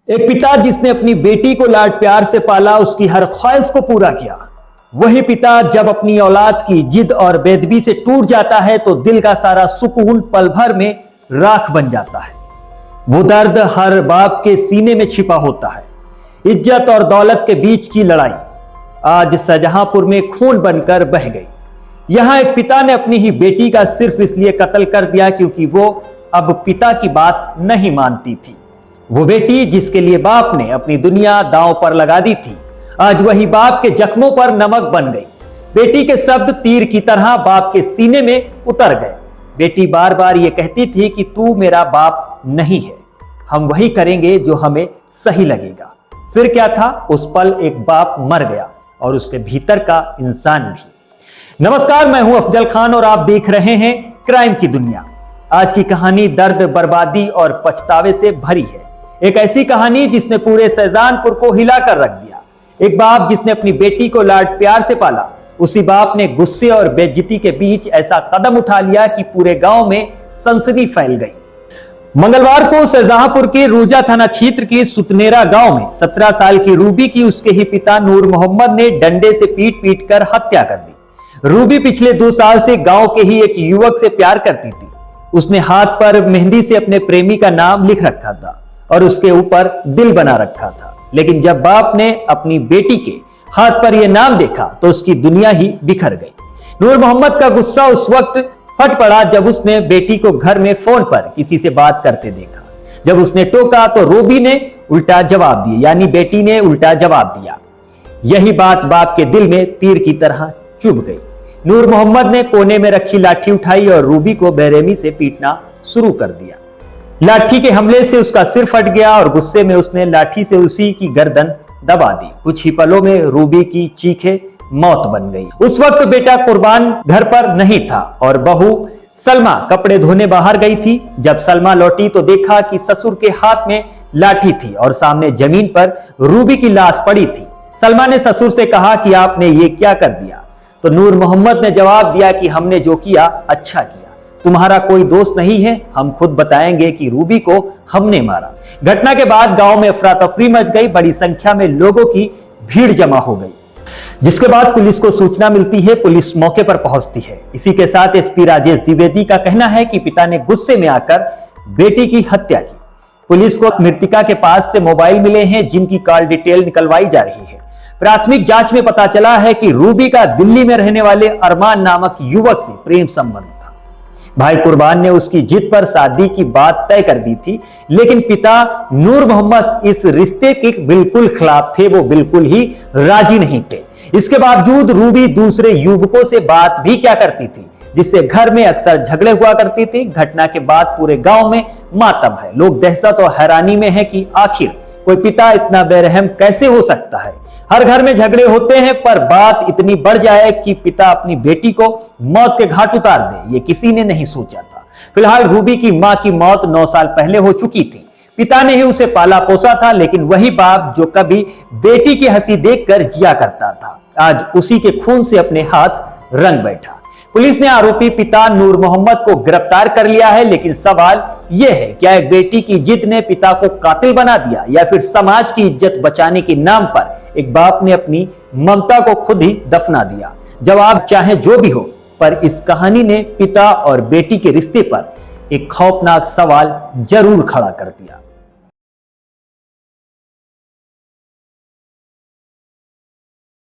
एक पिता जिसने अपनी बेटी को लाड प्यार से पाला, उसकी हर ख्वाहिश को पूरा किया, वही पिता जब अपनी औलाद की जिद और बेदबी से टूट जाता है तो दिल का सारा सुकून पल भर में राख बन जाता है। वो दर्द हर बाप के सीने में छिपा होता है। इज्जत और दौलत के बीच की लड़ाई आज शाहजहांपुर में खून बनकर बह गई। यहां एक पिता ने अपनी ही बेटी का सिर्फ इसलिए कत्ल कर दिया क्योंकि वो अब पिता की बात नहीं मानती थी। वो बेटी जिसके लिए बाप ने अपनी दुनिया दांव पर लगा दी थी, आज वही बाप के जख्मों पर नमक बन गई। बेटी के शब्द तीर की तरह बाप के सीने में उतर गए। बेटी बार बार ये कहती थी कि तू मेरा बाप नहीं है, हम वही करेंगे जो हमें सही लगेगा। फिर क्या था, उस पल एक बाप मर गया और उसके भीतर का इंसान भी। नमस्कार, मैं हूं अफजल खान और आप देख रहे हैं क्राइम की दुनिया। आज की कहानी दर्द, बर्बादी और पछतावे से भरी है। एक ऐसी कहानी जिसने पूरे शाहजहांपुर को हिलाकर रख दिया। एक बाप जिसने अपनी बेटी को लाड प्यार से पाला, उसी बाप ने गुस्से और बेइज्जती के बीच ऐसा कदम उठा लिया कि पूरे गांव में सनसनी फैल गई। मंगलवार को शाहजहांपुर के रूजा थाना क्षेत्र के सुतनेरा गांव में 17 साल की रूबी की उसके ही पिता नूर मोहम्मद ने डंडे से पीट पीट कर हत्या कर दी। रूबी पिछले 2 साल से गांव के ही एक युवक से प्यार करती थी। उसने हाथ पर मेहंदी से अपने प्रेमी का नाम लिख रखा था और उसके ऊपर दिल बना रखा था। लेकिन जब बाप ने अपनी बेटी के हाथ पर यह नाम देखा तो उसकी दुनिया ही बिखर गई। नूर मोहम्मद का गुस्सा उस वक्त फट पड़ा जब उसने बेटी को घर में फोन पर किसी से बात करते देखा। जब उसने टोका तो रूबी ने उल्टा जवाब दिया, यानी बेटी ने उल्टा जवाब दिया। यही बात बाप के दिल में तीर की तरह चुभ गई। नूर मोहम्मद ने कोने में रखी लाठी उठाई और रूबी को बेरहमी से पीटना शुरू कर दिया। लाठी के हमले से उसका सिर फट गया और गुस्से में उसने लाठी से उसी की गर्दन दबा दी। कुछ ही पलों में रूबी की चीखें मौत बन गई। उस वक्त बेटा कुर्बान घर पर नहीं था और बहू सलमा कपड़े धोने बाहर गई थी। जब सलमा लौटी तो देखा कि ससुर के हाथ में लाठी थी और सामने जमीन पर रूबी की लाश पड़ी थी। सलमा ने ससुर से कहा कि आपने ये क्या कर दिया? तो नूर मोहम्मद ने जवाब दिया कि हमने जो किया अच्छा किया, तुम्हारा कोई दोस्त नहीं है, हम खुद बताएंगे कि रूबी को हमने मारा। घटना के बाद गांव में अफरा तफरी मच गई। बड़ी संख्या में लोगों की भीड़ जमा हो गई, जिसके बाद पुलिस को सूचना मिलती है। पुलिस मौके पर पहुंचती है। इसी के साथ एसपी राजेश द्विवेदी का कहना है कि पिता ने गुस्से में आकर बेटी की हत्या की। पुलिस को मृतका के पास से मोबाइल मिले हैं जिनकी कॉल डिटेल निकलवाई जा रही है। प्राथमिक जांच में पता चला है कि रूबी का दिल्ली में रहने वाले अरमान नामक युवक से प्रेम संबंध था। भाई कुर्बान ने उसकी जिद पर शादी की बात तय कर दी थी, लेकिन पिता नूर मोहम्मद इस रिश्ते के बिल्कुल खिलाफ थे। वो बिल्कुल ही राजी नहीं थे। इसके बावजूद रूबी दूसरे युवकों से बात भी क्या करती थी, जिससे घर में अक्सर झगड़े हुआ करती थी। घटना के बाद पूरे गांव में मातम है। लोग दहशत और हैरानी में है कि आखिर कोई पिता इतना बेरहम कैसे हो सकता है। हर घर में झगड़े होते हैं, पर बात इतनी बढ़ जाए कि पिता अपनी बेटी को मौत के घाट उतार दे, ये किसी ने नहीं सोचा था। फिलहाल रूबी की मां की मौत 9 साल पहले हो चुकी थी। पिता ने ही उसे पाला पोसा था, लेकिन वही बाप जो कभी बेटी की हंसी देखकर जिया करता था, आज उसी के खून से अपने हाथ रंग बैठा। पुलिस ने आरोपी पिता नूर मोहम्मद को गिरफ्तार कर लिया है, लेकिन सवाल यह है, क्या एक बेटी की जिद ने पिता को कातिल बना दिया या फिर समाज की इज्जत बचाने के नाम पर एक बाप ने अपनी ममता को खुद ही दफना दिया? जवाब चाहे जो भी हो, पर इस कहानी ने पिता और बेटी के रिश्ते पर एक खौफनाक सवाल जरूर खड़ा कर दिया।